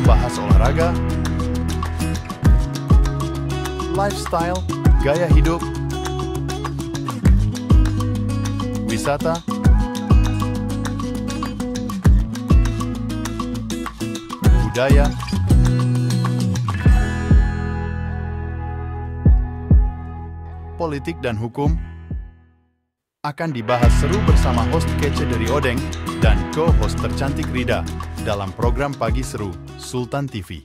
bahas olahraga, lifestyle, gaya hidup, wisata, budaya, politik dan hukum akan dibahas seru bersama host kece dari Odeng dan co-host tercantik Rida dalam program Pagi Seru Sultan TV.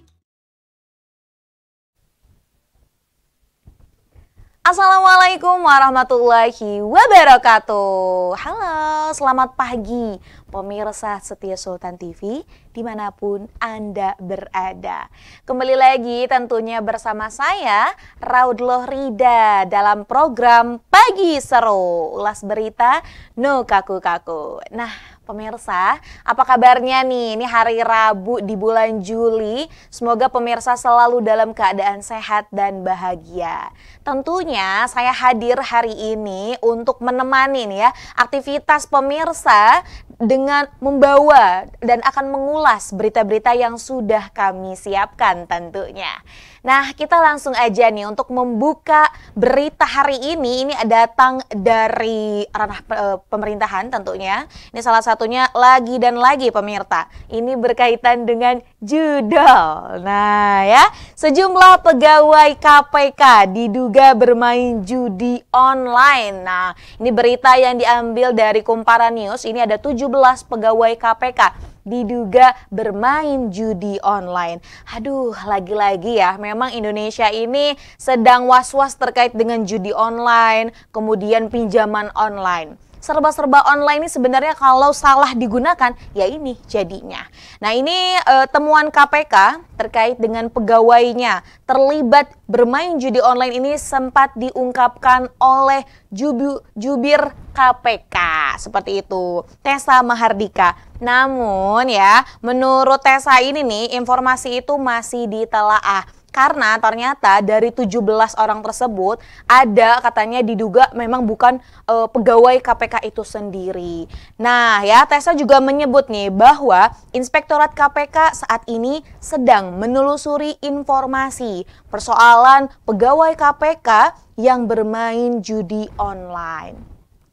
Assalamualaikum warahmatullahi wabarakatuh. Halo, selamat pagi pemirsa setia Sultan TV dimanapun Anda berada. Kembali lagi tentunya bersama saya Raudloh Rida dalam program Pagi Seru, ulas berita no kaku-kaku. Nah pemirsa, apa kabarnya nih? Ini hari Rabu di bulan Juli. Semoga pemirsa selalu dalam keadaan sehat dan bahagia. Tentunya saya hadir hari ini untuk menemani nih ya aktivitas pemirsa dengan membawa dan akan mengulas berita-berita yang sudah kami siapkan tentunya. Nah, kita langsung aja nih untuk membuka berita hari ini datang dari ranah pemerintahan tentunya. Ini salah satunya lagi dan lagi pemirsa. Ini berkaitan dengan judul. Nah ya, sejumlah pegawai KPK diduga bermain judi online. Nah, ini berita yang diambil dari Kumparan News. Ini ada 17 pegawai KPK diduga bermain judi online. Aduh, lagi-lagi ya, memang Indonesia ini sedang was-was terkait dengan judi online, kemudian pinjaman online. Serba-serba online ini sebenarnya kalau salah digunakan, ya ini jadinya. Nah ini temuan KPK terkait dengan pegawainya terlibat bermain judi online ini sempat diungkapkan oleh jubir KPK seperti itu, Tessa Mahardika. Namun ya, menurut Tessa ini nih, informasi itu masih ditelaah. Karena ternyata dari 17 orang tersebut ada katanya diduga memang bukan pegawai KPK itu sendiri. Nah ya, Tessa juga menyebut nih bahwa Inspektorat KPK saat ini sedang menelusuri informasi persoalan pegawai KPK yang bermain judi online.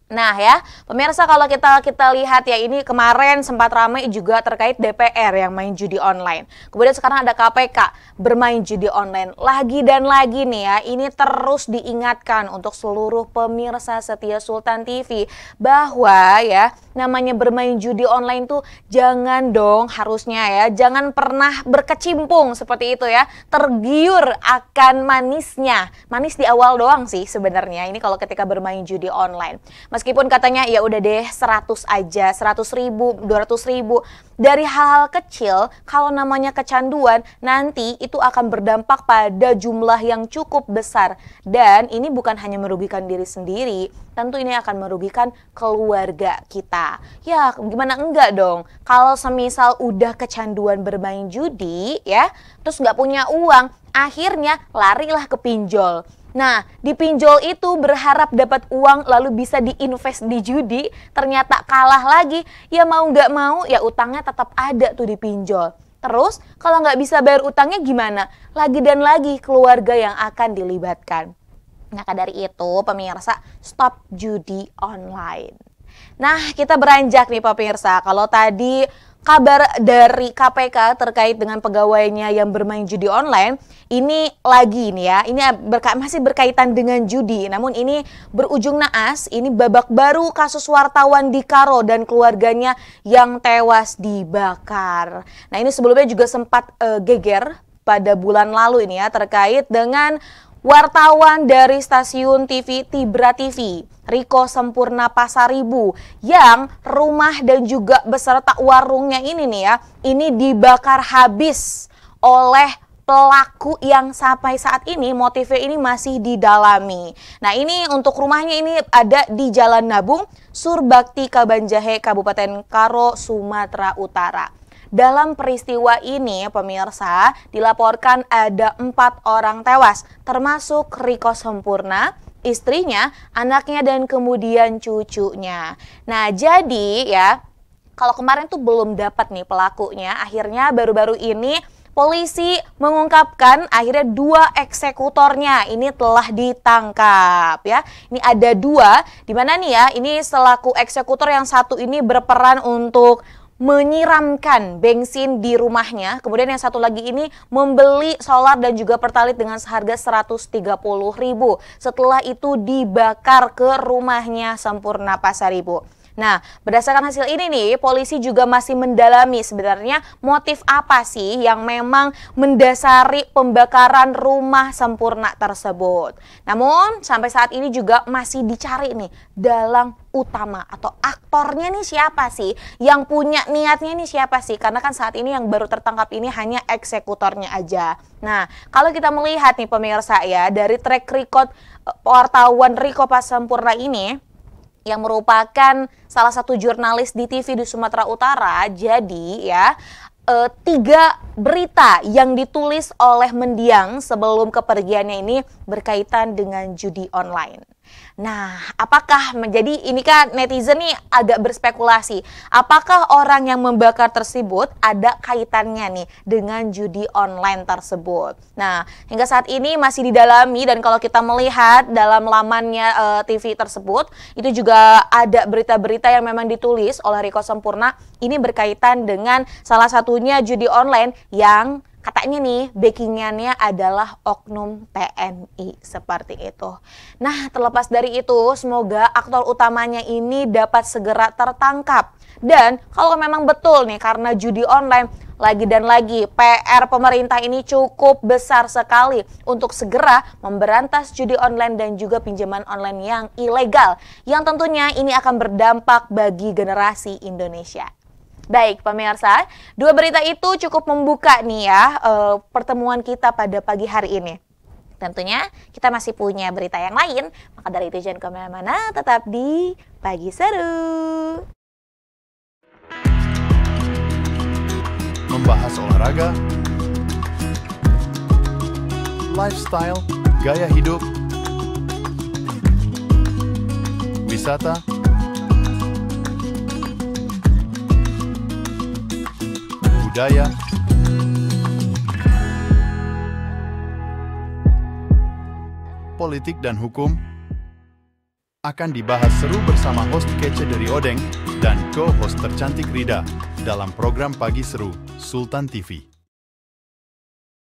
Nah ya, pemirsa kalau kita lihat ya, ini kemarin sempat ramai juga terkait DPR yang main judi online. Kemudian sekarang ada KPK bermain judi online. Lagi dan lagi nih ya, ini terus diingatkan untuk seluruh pemirsa setia Sultan TV bahwa ya, namanya bermain judi online tuh jangan dong, harusnya ya, jangan pernah berkecimpung seperti itu ya, tergiur akan manisnya. Manis di awal doang sih sebenarnya ini kalau ketika bermain judi online. Meskipun katanya ya udah deh 100 aja, 100.000, 200.000. Dari hal-hal kecil, kalau namanya kecanduan, nanti itu akan berdampak pada jumlah yang cukup besar. Dan ini bukan hanya merugikan diri sendiri, tentu ini akan merugikan keluarga kita. Ya gimana enggak dong, kalau semisal udah kecanduan bermain judi ya, terus nggak punya uang, akhirnya larilah ke pinjol. Nah, di pinjol itu berharap dapat uang lalu bisa diinvest di judi, ternyata kalah lagi, ya mau nggak mau ya utangnya tetap ada tuh di pinjol. Terus kalau nggak bisa bayar utangnya gimana? Lagi dan lagi keluarga yang akan dilibatkan. Nah, dari itu pemirsa, stop judi online. Nah, kita beranjak nih pemirsa, kalau tadi kabar dari KPK terkait dengan pegawainya yang bermain judi online, ini lagi nih ya, ini masih berkaitan dengan judi, namun ini berujung naas. Ini babak baru kasus wartawan di Karo dan keluarganya yang tewas dibakar. Nah ini sebelumnya juga sempat geger pada bulan lalu ini ya, terkait dengan wartawan dari stasiun TV Tibra TV, Riko Sempurna Pasaribu, yang rumah dan juga beserta warungnya ini nih ya, ini dibakar habis oleh pelaku yang sampai saat ini motifnya ini masih didalami. Nah ini untuk rumahnya ini ada di Jalan Nabung, Surbakti, Kabanjahe, Kabupaten Karo, Sumatera Utara. Dalam peristiwa ini pemirsa dilaporkan ada 4 orang tewas, termasuk Riko Sempurna, istrinya, anaknya, dan kemudian cucunya. Nah jadi ya, kalau kemarin tuh belum dapat nih pelakunya, akhirnya baru-baru ini Polisi mengungkapkan akhirnya 2 eksekutornya ini telah ditangkap ya. Ini ada 2, di mana nih ya, ini selaku eksekutor yang satu ini berperan untuk menyiramkan bensin di rumahnya. Kemudian yang satu lagi ini membeli solar dan juga pertalit dengan seharga 130.000. Setelah itu dibakar ke rumahnya Sempurna Pasaribu. Nah, berdasarkan hasil ini nih, polisi juga masih mendalami sebenarnya motif apa sih yang memang mendasari pembakaran rumah Sempurna tersebut. Namun, sampai saat ini juga masih dicari nih dalang utama atau aktornya nih siapa sih, yang punya niatnya nih siapa sih, karena kan saat ini yang baru tertangkap ini hanya eksekutornya aja. Nah, kalau kita melihat nih pemirsa ya, dari track record wartawan Riko Pasempurna ini, yang merupakan salah satu jurnalis di TV di Sumatera Utara, jadi ya 3 berita yang ditulis oleh mendiang sebelum kepergiannya ini berkaitan dengan judi online. Nah, apakah menjadi, ini kan netizen nih agak berspekulasi, apakah orang yang membakar tersebut ada kaitannya nih dengan judi online tersebut. Nah, hingga saat ini masih didalami, dan kalau kita melihat dalam lamannya TV tersebut, itu juga ada berita-berita yang memang ditulis oleh Riko Sempurna, ini berkaitan dengan salah satunya judi online yang katanya nih backingannya adalah oknum TNI, seperti itu. Nah, terlepas dari itu, semoga aktor utamanya ini dapat segera tertangkap. Dan kalau memang betul nih karena judi online, lagi dan lagi PR pemerintah ini cukup besar sekali untuk segera memberantas judi online dan juga pinjaman online yang ilegal, yang tentunya ini akan berdampak bagi generasi Indonesia. Baik pemirsa, 2 berita itu cukup membuka nih ya pertemuan kita pada pagi hari ini. Tentunya kita masih punya berita yang lain, maka dari itu jangan kemana-mana, tetap di Pagi Seru. Membahas olahraga, lifestyle, gaya hidup, wisata, budaya, politik dan hukum akan dibahas seru bersama host kece dari Odeng dan co-host tercantik Rida dalam program Pagi Seru Sultan TV.